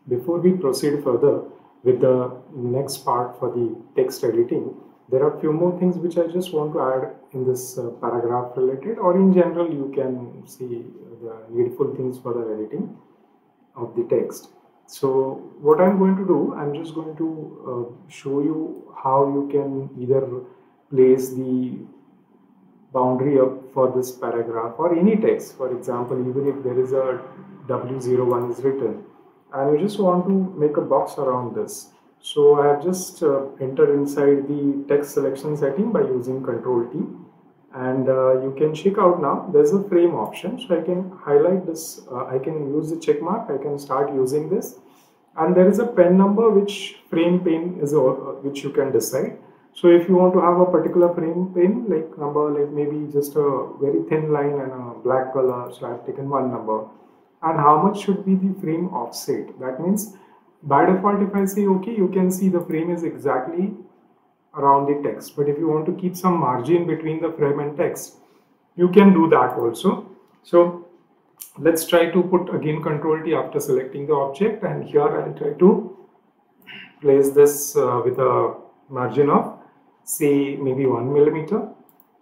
Before we proceed further with the next part for the text editing, there are few more things which I just want to add in this paragraph related, or in general you can see the needful things for the editing of the text. So what I'm going to do, I'm just going to show you how you can either place the boundary up for this paragraph or any text. For example, even if there is a W01 is written and you just want to make a box around this. So I have just entered inside the text selection setting by using Ctrl T, and you can check out now there's a frame option. So I can highlight this, I can use the check mark, I can start using this, and there is a pen number which frame pen is which you can decide. So if you want to have a particular frame pen like number, like maybe just a very thin line and a black color, so I have taken one number. And how much should be the frame offset? That means by default if I say okay, you can see the frame is exactly around the text, but if you want to keep some margin between the frame and text, you can do that also. So let's try to put again Ctrl T after selecting the object, and here I'll try to place this with a margin of say maybe 1 millimeter.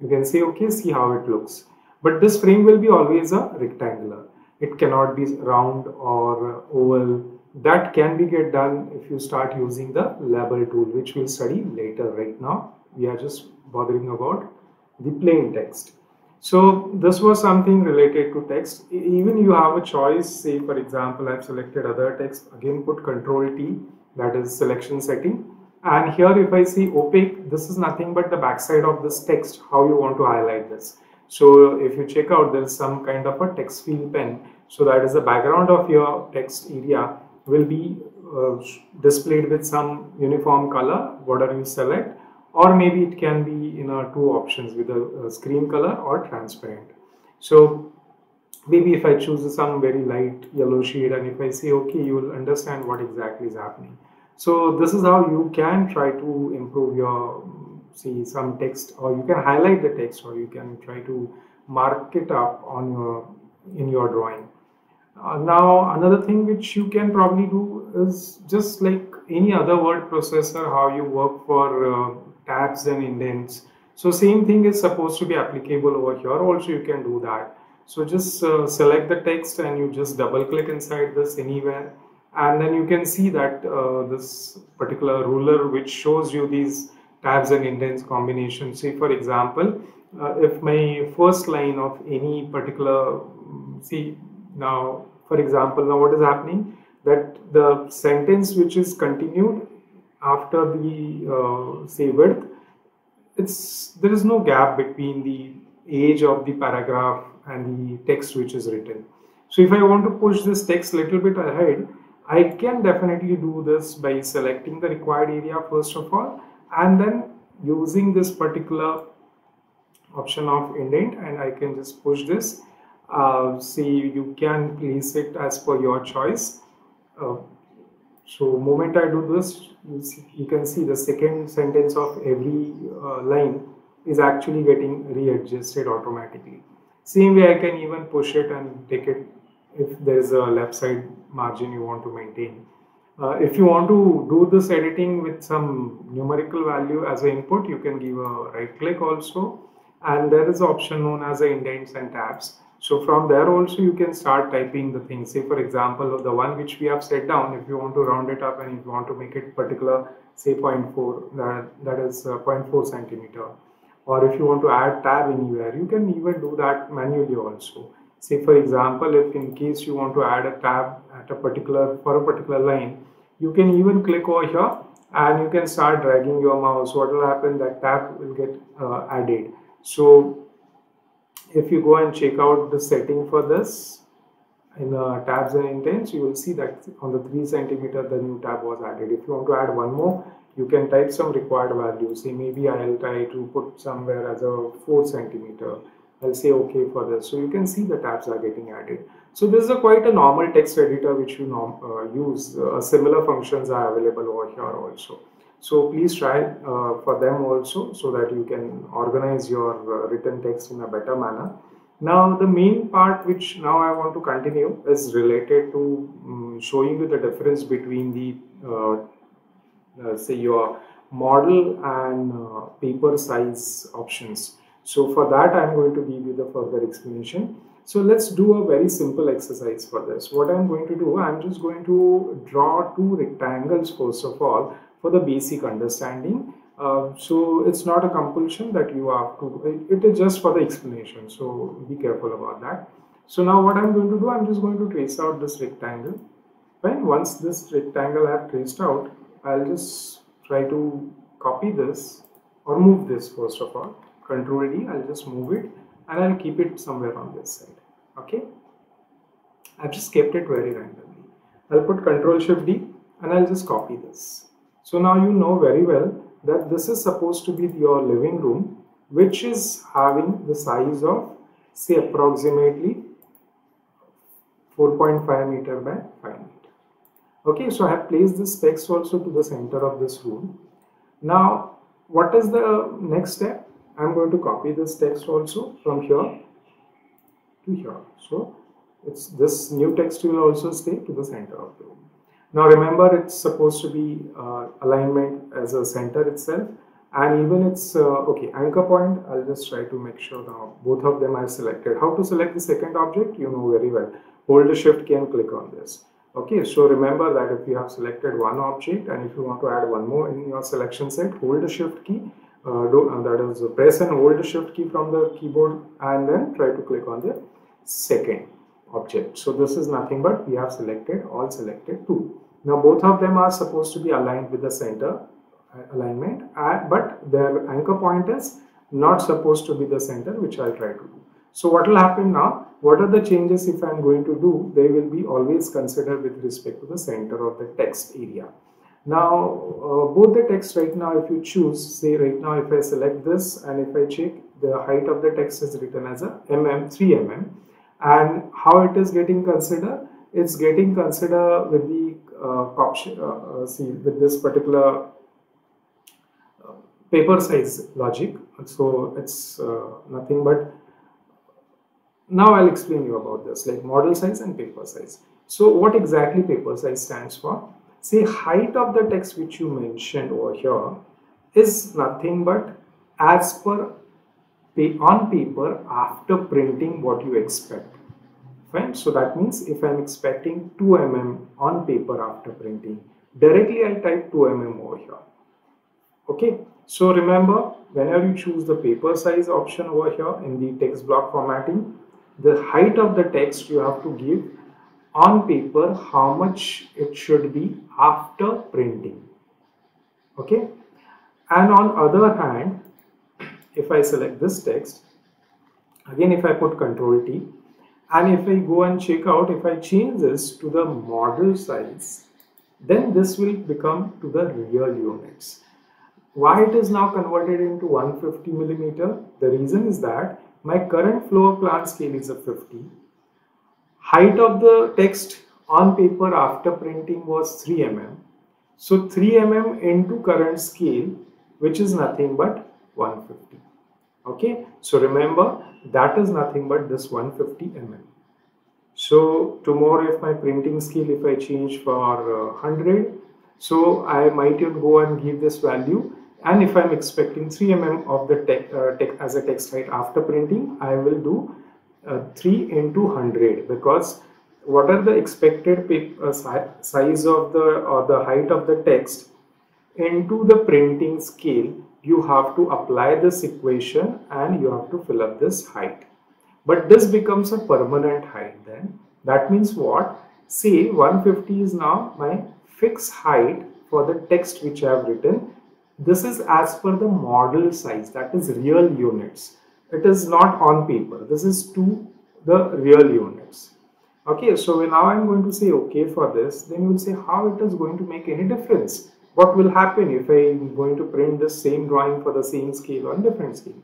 You can say okay, see how it looks, but this frame will be always a rectangular, it cannot be round or oval. That can be get done if you start using the label tool, which we'll study later. Right now we are just bothering about the plain text. So this was something related to text. Even you have a choice, say for example I've selected other text, again put Ctrl T, that is selection setting, and here if I see opaque, this is nothing but the backside of this text, how you want to highlight this. So if you check out, there is some kind of a text fill pen, so that is the background of your text area will be displayed with some uniform color, whatever you select, or maybe it can be in two options with a screen color or transparent. So maybe if I choose some very light yellow shade, and if I say okay, you will understand what exactly is happening. So this is how you can try to improve your see some text, or you can highlight the text, or you can try to mark it up on your in your drawing. Now another thing which you can probably do is just like any other word processor, how you work for tabs and indents. So same thing is supposed to be applicable over here also, you can do that. So just select the text and you just double click inside this anywhere, and then you can see that this particular ruler which shows you these tabs and indents combination. Say for example, if my first line of any particular see now for example, now what is happening, that the sentence which is continued after the say width, there is no gap between the age of the paragraph and the text which is written. So if I want to push this text little bit ahead, I can definitely do this by selecting the required area first of all, and then using this particular option of indent, and I can just push this. See, you can place it as per your choice. So moment I do this, you can see the second sentence of every line is actually getting readjusted automatically. Same way I can even push it and take it if there is a left side margin you want to maintain. If you want to do this editing with some numerical value as an input, you can give a right click also, and there is an option known as indents and tabs. So from there also you can start typing the things. Say for example, the one which we have set down, if you want to round it up and if you want to make it particular, say 0.4, that is 0.4 centimeter. Or if you want to add tab anywhere, you can even do that manually also. Say for example, if in case you want to add a tab at for a particular line, you can even click over here and you can start dragging your mouse. What will happen, that tab will get added. So if you go and check out the setting for this in tabs and indents, you will see that on the 3 centimeter the new tab was added. If you want to add one more, you can type some required values. Say maybe I'll try to put somewhere as a 4 centimeter. I'll say okay for this. So you can see the tabs are getting added. So this is quite a normal text editor which you use. Similar functions are available over here also. So please try for them also, so that you can organize your written text in a better manner. Now the main part which now I want to continue is related to showing you the difference between the say your model and paper size options. So for that I'm going to give you the further explanation. So let's do a very simple exercise for this. What I'm going to do, I'm just going to draw two rectangles first of all for the basic understanding. So it's not a compulsion that you have to, it is just for the explanation. So be careful about that. So now what I'm going to do, I'm just going to trace out this rectangle. Fine. Once this rectangle I have traced out, I'll just try to copy this or move this first of all. Control D, I'll just move it and I'll keep it somewhere on this side. Okay. I've just kept it very randomly. I'll put Control Shift D and I'll just copy this. So now you know very well that this is supposed to be your living room, which is having the size of say approximately 4.5 meter by 5 meter. Okay, so I have placed this text also to the center of this room. Now, what is the next step? I'm going to copy this text also from here to here. So, it's this new text will also stay to the center of the room. Now, remember it's supposed to be alignment as a center itself, and even it's okay, anchor point. I'll just try to make sure now both of them are selected. How to select the second object? You know very well. Hold the Shift key and click on this. Okay, so remember that if you have selected one object and if you want to add one more in your selection set, hold the Shift key, that is press and hold the Shift key from the keyboard and then try to click on the second object. So this is nothing but we have selected all selected two. Now both of them are supposed to be aligned with the center alignment, but their anchor point is not supposed to be the center, which I'll try to do. So what will happen now? What are the changes if I am going to do? They will be always considered with respect to the center of the text area. Now both the text right now, if you choose, say right now if I select this and if I check, the height of the text is written as a 3 mm, and how it is getting considered? It's getting considered with the see with this particular paper size logic. So it's nothing but, now I'll explain you about this, like model size and paper size. So what exactly paper size stands for? Say height of the text which you mentioned over here is nothing but as per on paper after printing what you expect. Fine. So that means if I'm expecting 2 mm on paper after printing, directly I'll type 2 mm over here. Okay. So remember, whenever you choose the paper size option over here in the text block formatting, the height of the text you have to give on paper how much it should be after printing. Okay. And on other hand, if I select this text, again if I put Ctrl T, and if I go and check out, if I change this to the model size, then this will become to the real units. Why it is now converted into 150 millimeter? The reason is that my current floor plan scale is a 50. Height of the text on paper after printing was 3 mm. So 3 mm into current scale, which is nothing but 150. Okay. So remember, that is nothing but this 150 mm. So tomorrow if my printing scale, if I change for 100, so I might even go and give this value. And if I'm expecting 3 mm of the text as a text height after printing, I will do 3 into 100, because what are the expected size of the height of the text into the printing scale, you have to apply this equation and you have to fill up this height. But this becomes a permanent height then. That means what? Say 150 is now my fixed height for the text which I have written. This is as per the model size, that is real units. It is not on paper. This is to the real units. Okay, so now I'm going to say okay for this. Then you will say how it is going to make any difference. What will happen if I am going to print the same drawing for the same scale on different scale?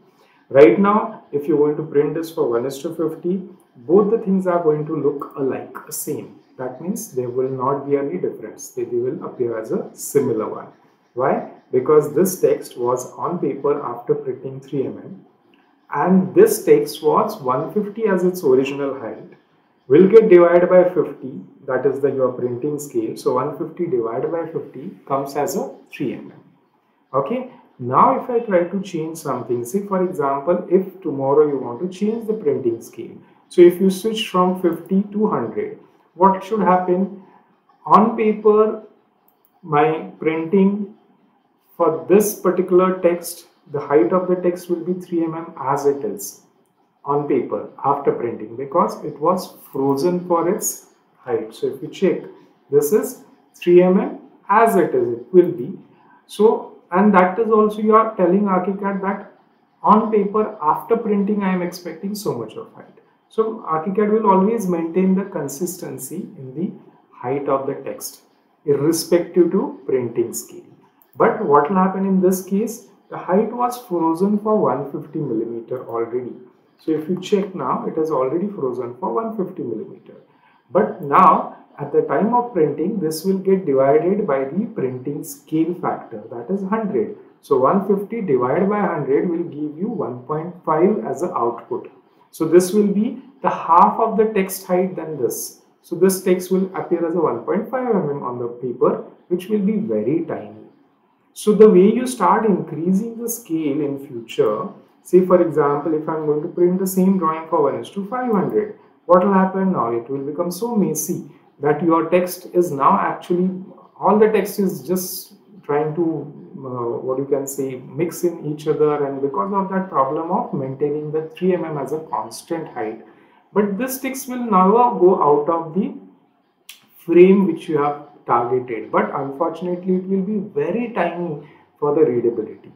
Right now, if you're going to print this for 1:50, both the things are going to look alike, same. That means there will not be any difference. They will appear as a similar one. Why? Because this text was on paper after printing 3 mm. and this text was 150 as its original height, will get divided by 50, that is your printing scale. So 150 divided by 50 comes as a 3 mm. Okay, now if I try to change something, say for example, if tomorrow you want to change the printing scale, so if you switch from 50 to 100, what should happen? On paper, my printing for this particular text, the height of the text will be 3 mm as it is on paper after printing, because it was frozen for its height. So if you check, this is 3 mm as it is, it will be. So, and that is also you are telling Archicad that on paper after printing I am expecting so much of height. So Archicad will always maintain the consistency in the height of the text irrespective to printing scale. But what will happen in this case, the height was frozen for 150 millimeter already. So if you check now, it is already frozen for 150 millimeter. But now at the time of printing, this will get divided by the printing scale factor, that is 100. So 150 divided by 100 will give you 1.5 as an output. So this will be the half of the text height than this. So this text will appear as a 1.5 mm on the paper, which will be very tiny. So the way you start increasing the scale in future, say for example, if I'm going to print the same drawing for 1:500, what will happen now? It will become so messy that your text is now actually, all the text is just trying to, what you can say, mix in each other, and because of that problem of maintaining the 3 mm as a constant height. But this text will never go out of the frame which you have targeted, but unfortunately it will be very tiny for the readability.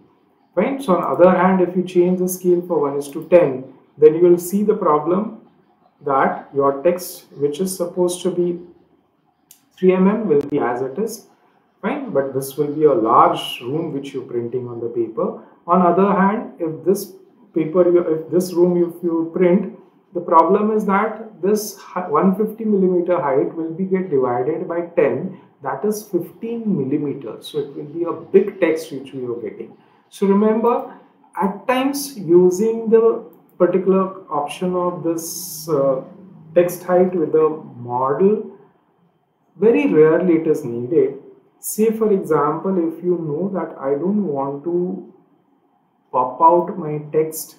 Fine. So on the other hand, if you change the scale for 1:10, then you will see the problem that your text, which is supposed to be 3 mm, will be as it is. Fine, but this will be a large room which you're printing on the paper. On the other hand, if this paper, if this room if you print, the problem is that this 150 millimeter height will be get divided by 10, that is 15 millimeters. So it will be a big text which we are getting. So remember, at times using the particular option of this text height with the model, very rarely it is needed. Say for example, if you know that I don't want to pop out my text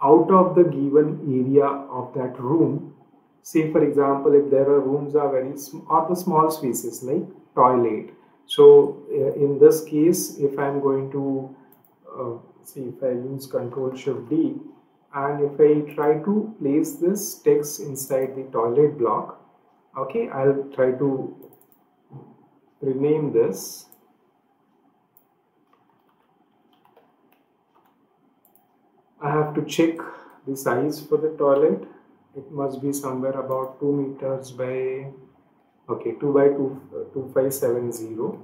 out of the given area of that room. Say for example, if there are rooms are very small, or the small spaces like toilet. So in this case, if I am going to see, if I use Ctrl+Shift+D, and if I try to place this text inside the toilet block, okay, I'll try to rename this. I have to check the size for the toilet. It must be somewhere about 2 meters by, okay, 2 by 2570.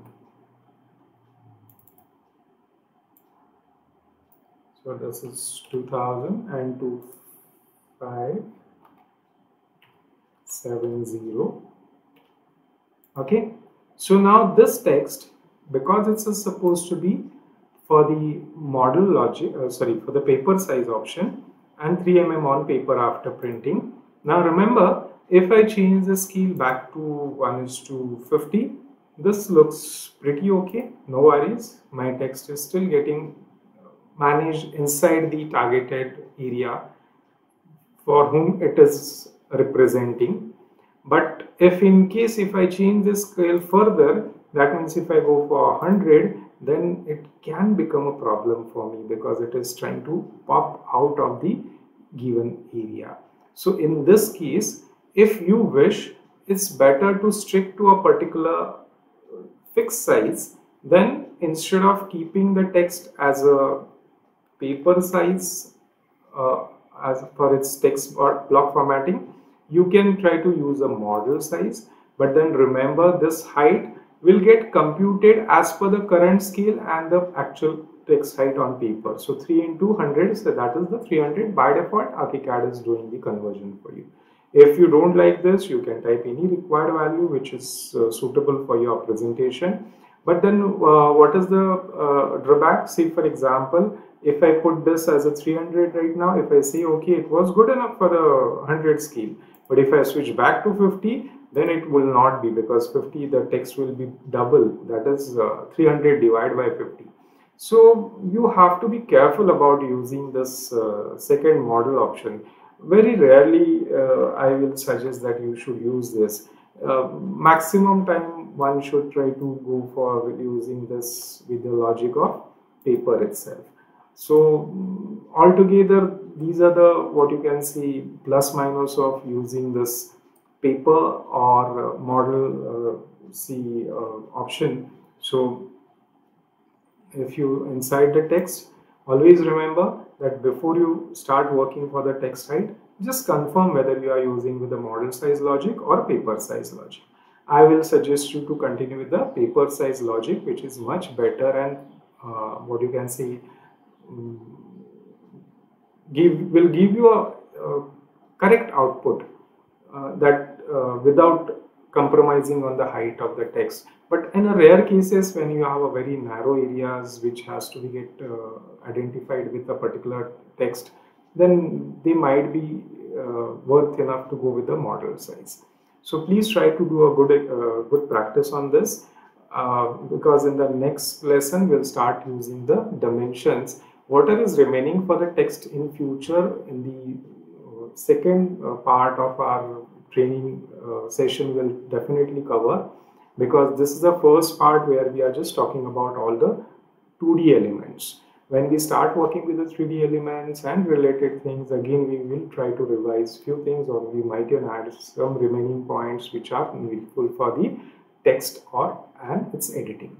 So this is 2000 and 2570. Okay. So now this text, because it's supposed to be for the model logic, for the paper size option, and 3 mm on paper after printing. Now remember, if I change the scale back to 1:50, this looks pretty okay, no worries. My text is still getting managed inside the targeted area for whom it is representing. But if in case if I change the scale further, that means if I go for 100, then it can become a problem for me because it is trying to pop out of the given area. So in this case, if you wish, it's better to stick to a particular fixed size. Then instead of keeping the text as a paper size as for its text or block formatting, you can try to use a model size. But then remember, this height will get computed as per the current scale and the actual text height on paper. So 3 into 100, so that is the 300. By default, Archicad is doing the conversion for you. If you don't like this, you can type any required value which is suitable for your presentation. But then what is the drawback? Say for example, If I put this as a 300 right now, if I say, okay, it was good enough for the 100 scale, but if I switch back to 50, then it will not be, because 50, the text will be double, that is 300 divided by 50. So you have to be careful about using this second model option. Very rarely I will suggest that you should use this. Maximum time one should try to go for using this with the logic of paper itself. So altogether, these are the what you can see plus minus of using this paper or model C option. So if you inside the text, always remember that before you start working for the text height, just confirm whether you are using with the model size logic or paper size logic. I will suggest you to continue with the paper size logic, which is much better and what you can say will give you a correct output that without compromising on the height of the text. But in a rare cases, when you have a very narrow areas which has to be get identified with a particular text, then they might be worth enough to go with the model size. So please try to do a good practice on this, because in the next lesson we'll start using the dimensions. Whatever is remaining for the text in future, in the second part of our training session will definitely cover, because this is the first part where we are just talking about all the 2D elements. When we start working with the 3D elements and related things, again we will try to revise few things, or we might even add some remaining points which are needful for the text or and its editing.